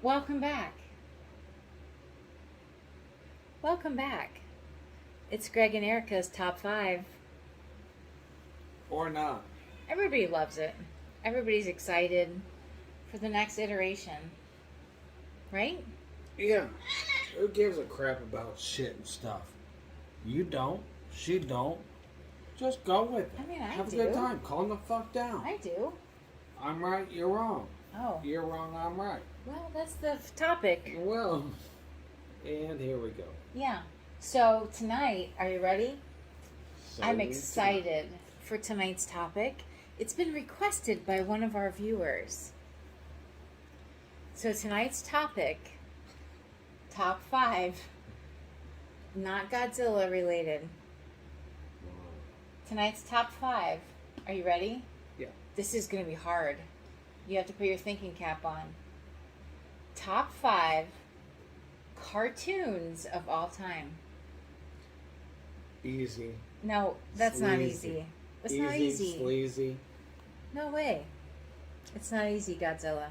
Welcome back. Welcome back. It's Greg and Erica's top 5. Or not. Everybody loves it. Everybody's excited for the next iteration. Right? Yeah. Who gives a crap about shit and stuff? You don't. She don't. Just go with it. I mean, I Have do. a good time. Calm the fuck down. I do. I'm right, you're wrong. Oh. You're wrong, I'm right. Well, that's the topic. Well, and here we go. Yeah. So tonight, are you ready? So I'm excited for tonight's topic. It's been requested by one of our viewers. So tonight's topic, top 5, not Godzilla related. Tonight's top 5. Are you ready? Yeah. This is going to be hard. You have to put your thinking cap on. Top 5 cartoons of all time. Easy. No, that's not Sleazy. easy. It's not easy. Sleazy. No way. It's not easy, Godzilla.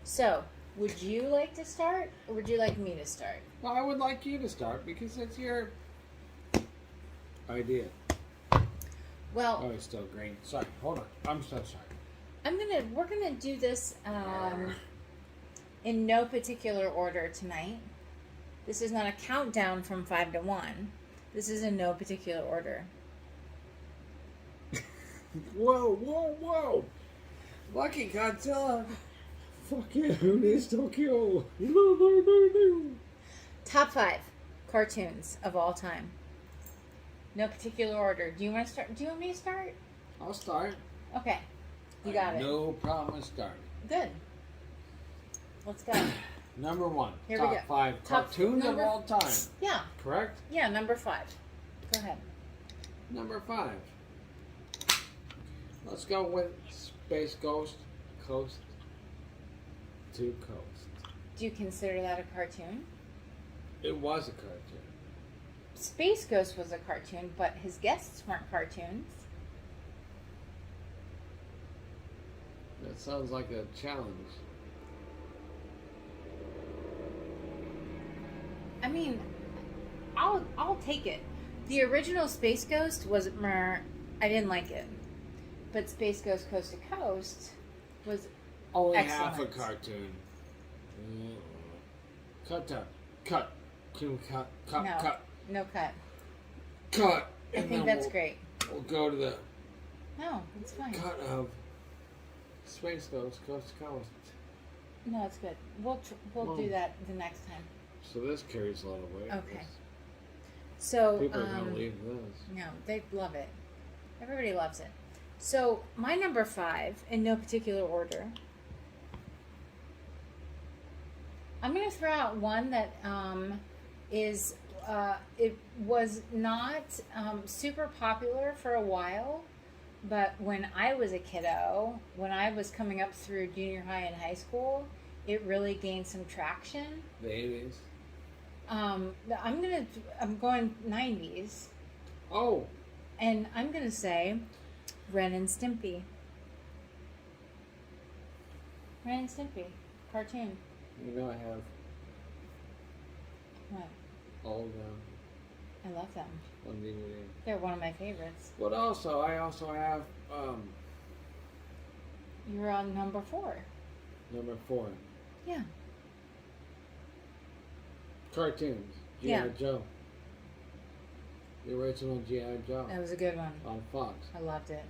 So, would you like to start, or would you like me to start? Well, I would like you to start because it's your idea. Well, Oh, it's still green. Sorry, hold on. I'm so sorry. we're gonna do this in no particular order tonight. This is not a countdown from 5 to 1. This is in no particular order. Whoa, whoa, whoa! Lucky Godzilla! Fuck you, who needs Tokyo? Top 5 cartoons of all time. No particular order. Do you want to start? Do you want me to start? I'll start. Okay, you got it. No problem with starting. Good. Let's go. Number 1. Here we top go. 5 Top cartoons number- of all time. Yeah, Correct? yeah. Number 5. Go ahead. Number 5. Let's go with Space Ghost, Coast to Coast. Do you consider that a cartoon? It was a cartoon. Space Ghost was a cartoon, but his guests weren't cartoons. That sounds like a challenge. I mean, I'll take it. The original Space Ghost was I didn't like it, but Space Ghost Coast to Coast was Only excellent. half a cartoon. Cut that. Cut. Can we cut? Cut. No. Cut. No cut. Cut. I And think then that's great. We'll go to the No, it's fine. cut of Space Ghost, Coast to Coast. No, it's good. We'll Well- do that the next time. So this carries a lot of weight. Okay. So People are gonna leave this. no, they love it. Everybody loves it. So my number 5, in no particular order. I'm going to throw out one that is it was not super popular for a while, but when I was a kiddo, when I was coming up through junior high and high school, it really gained some traction. The 80s. I'm going 90s, Oh, and I'm gonna say Ren and Stimpy. Ren and Stimpy, cartoon. you know I have What? all of them I love them. on DVD. They're one of my favorites. But also, I also have You're on number 4. number 4. Yeah. Cartoons. G.I. Yeah. Joe. The original G.I. Joe That was a good one. on Fox. I loved it.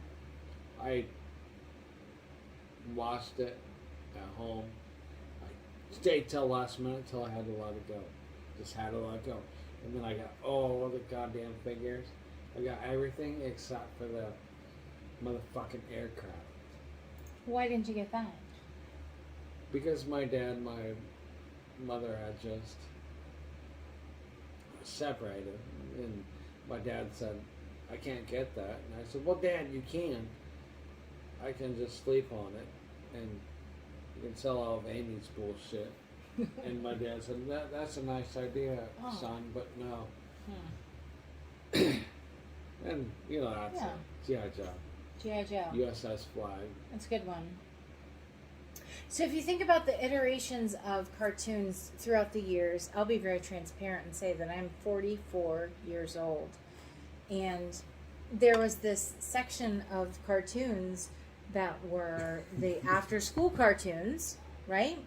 I watched it at home. I stayed till last minute till I had to let it go. Just had to let it go. And then I got all the goddamn figures. I got everything except for the motherfucking aircraft. Why didn't you get that? Because my dad and my mother had just separated. And my dad said, I can't get that. And I said, well, Dad, you can. I can just sleep on it. And you can sell all of Amy's bullshit. And my dad said, that's a nice idea, Oh. son, but no. Hmm. And, you know, that's Yeah. G.I. Joe. G.I. Joe. USS Flag. That's a good one. So if you think about the iterations of cartoons throughout the years, I'll be very transparent and say that I'm 44 years old. And there was this section of cartoons that were the after school cartoons, right?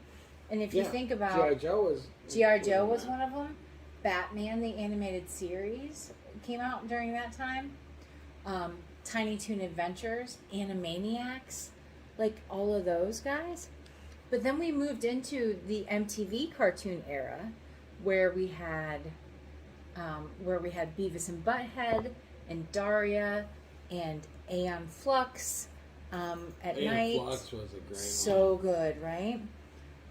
And if you think about G.I. Joe was one of them. Batman the animated series came out during that time. Tiny Toon Adventures, Animaniacs, like all of those guys. But then we moved into the MTV cartoon era, where we had Beavis and Butthead and Daria and Aeon Flux at night. Aeon Flux was a great so good, right?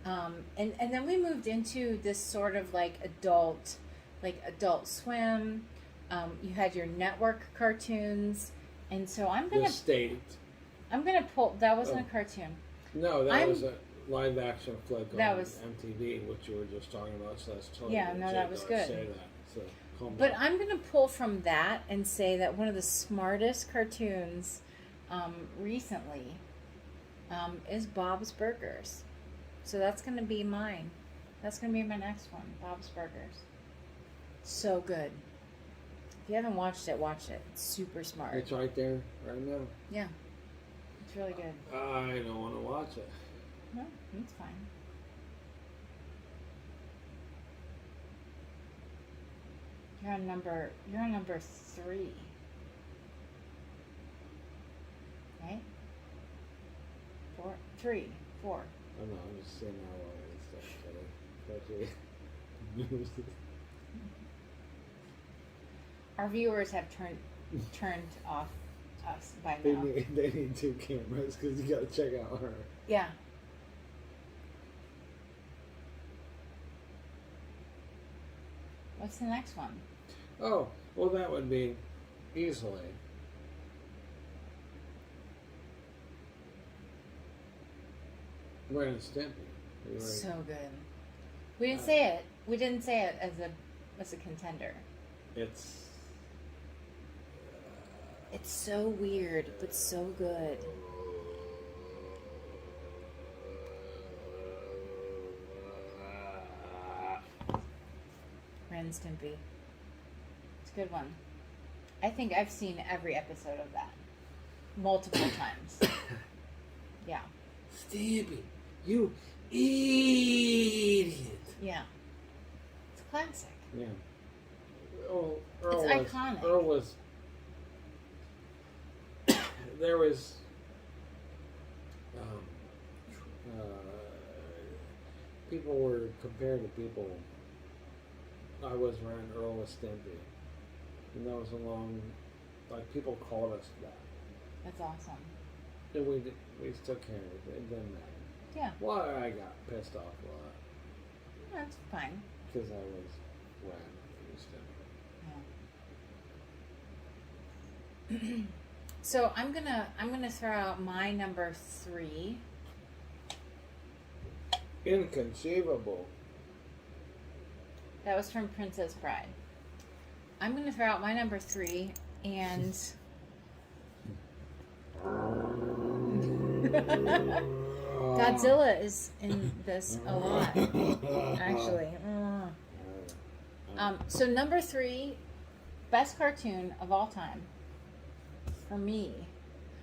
And then we moved into this sort of like Adult Swim. You had your network cartoons, and so I'm The gonna State. pull. That wasn't a cartoon. No, that was a live action flick on That was- MTV, which you were just talking about. So that's totally Yeah, no, that was good. Say that. So calm But down. I'm going to pull from that and say that one of the smartest cartoons recently is Bob's Burgers. So that's going to be mine. That's going to be my next one, Bob's Burgers. So good. If you haven't watched it, watch it. It's super smart. It's right there, right now. Yeah. It's really good. I don't want to watch it. No, it's fine. You're on number 3. Right? 4, 3, 4. I know, I'm just saying how long it is. Our viewers have turned off us by They now. need 2 cameras because you got to check out her. Yeah. What's the next one? Oh, well, that would be easily. Ren and Stimpy. We already- So good. We didn't say it. We didn't say it as a contender. It's. It's so weird, but so good. Ren and Stimpy. It's a good one. I think I've seen every episode of that multiple times. Yeah. Stimpy, you idiot. Yeah. It's a classic. Yeah. Oh, It's iconic. Earl was. There was. People were compared to people. I was around Earl with Stimpy. And that was a long. Like, people called us that. That's awesome. And we still carried it. It didn't matter. Yeah. Well, I got pissed off a lot. That's fine. Because I was Ren and Stimpy. Yeah. So I'm gonna throw out my number 3. Inconceivable. That was from Princess Bride. I'm gonna throw out my number 3 and Godzilla is in this a lot, actually. So number 3, best cartoon of all time for me.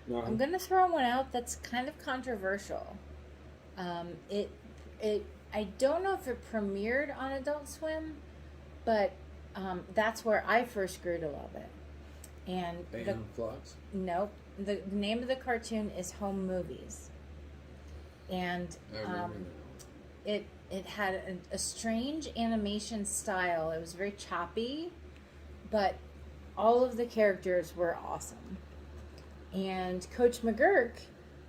No, I'm gonna throw one out that's kind of controversial. I don't know if it premiered on Adult Swim, but that's where I first grew to love it. And Aeon Flux. nope, the name of the cartoon is Home Movies, and I remember it had a strange animation style. It was very choppy, but all of the characters were awesome. And Coach McGurk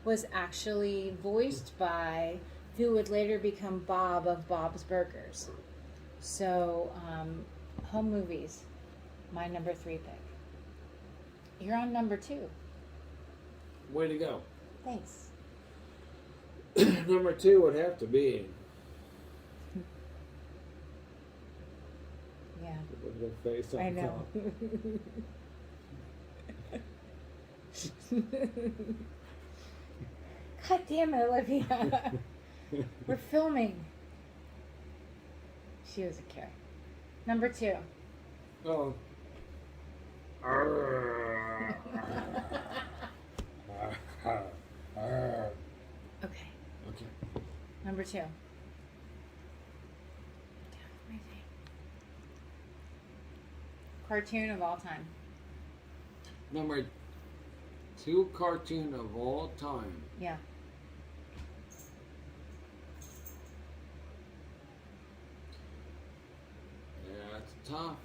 was actually voiced by who would later become Bob of Bob's Burgers. So, Home Movies, my number 3 pick. You're on number 2. Way to go. Thanks. Number 2 would have to be. Yeah, With the face on I know. top. God damn it, Olivia. We're filming. She was a carrot. Number 2. Oh. Okay. Okay. Number 2. Cartoon of all time. Number 2 cartoon of all time. Yeah. Yeah, it's tough.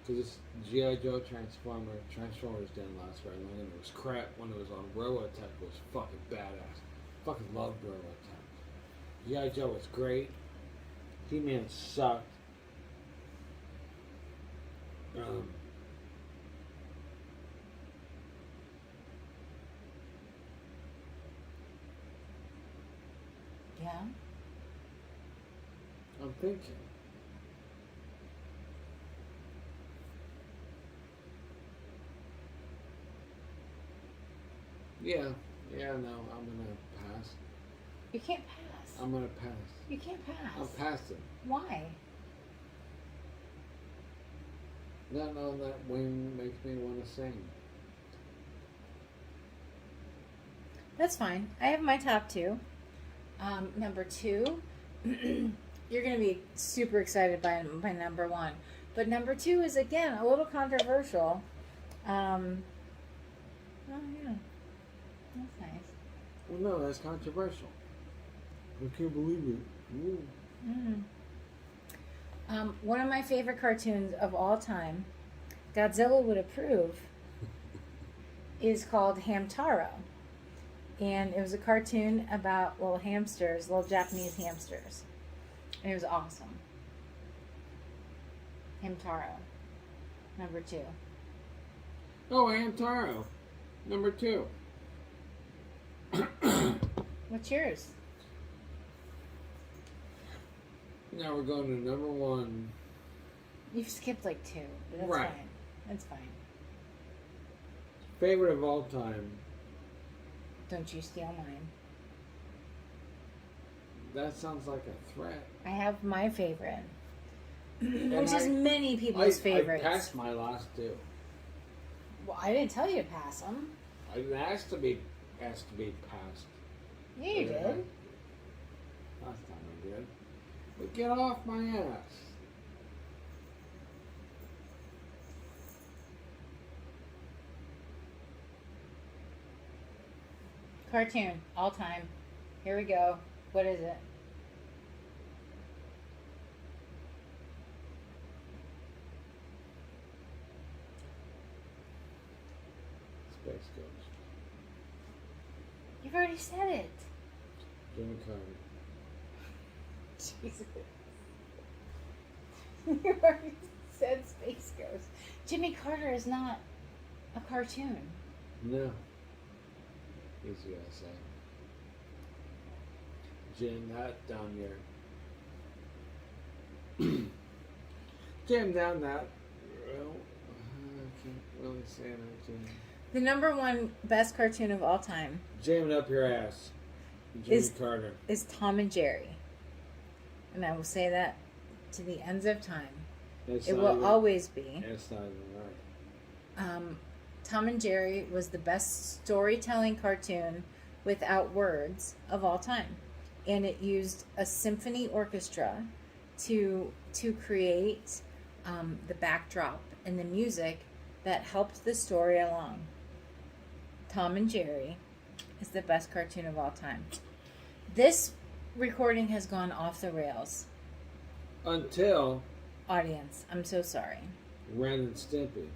Because it's G.I. Joe Transformers didn't last very long, and it was crap when it was on. Robotech was fucking badass. Fucking loved Robotech. G.I. Joe was great. He-Man sucked. Yeah. I'm thinking. Yeah, no, I'm gonna pass. You can't pass. I'm gonna pass. You can't I'm pass. passing. Why? Not on that wing makes me want to sing. That's fine. I have my top 2. Number 2, you're going to be super excited by number 1. But number 2 is, again, a little controversial. Oh, yeah. That's nice. Well, no, that's controversial. I can't believe it. Ooh. One of my favorite cartoons of all time, Godzilla would approve, is called Hamtaro. And it was a cartoon about little hamsters, little Japanese hamsters. And it was awesome. Hamtaro. Number 2. Oh, Hamtaro. Number 2. What's yours? Now we're going to number 1. You've skipped like 2, but that's Right. fine. That's fine. Favorite of all time. Don't you steal mine. That sounds like a threat. I have my favorite. And Which is many people's favorites. I passed my last 2. Well, I didn't tell you to pass them. I didn't ask to be passed. Yeah, you did. Last time I did. But get off my ass. Cartoon, all time. Here we go. What is it? Space Ghost. You've already said it. Jimmy Carter. Jesus. You already said Space Ghost. Jimmy Carter is not a cartoon. No. He's USA. Jam that down your. Jam down that. Well, I can't really say that, Jam. The number 1 best cartoon of all time Jam it up your ass. Jimmy Carter. is Tom and Jerry. And I will say that to the ends of time. It's It not will even- always be. It's not even right. Tom and Jerry was the best storytelling cartoon without words of all time. And it used a symphony orchestra to create the backdrop and the music that helped the story along. Tom and Jerry is the best cartoon of all time. This recording has gone off the rails. Until Audience, I'm so sorry. Ren and Stimpy.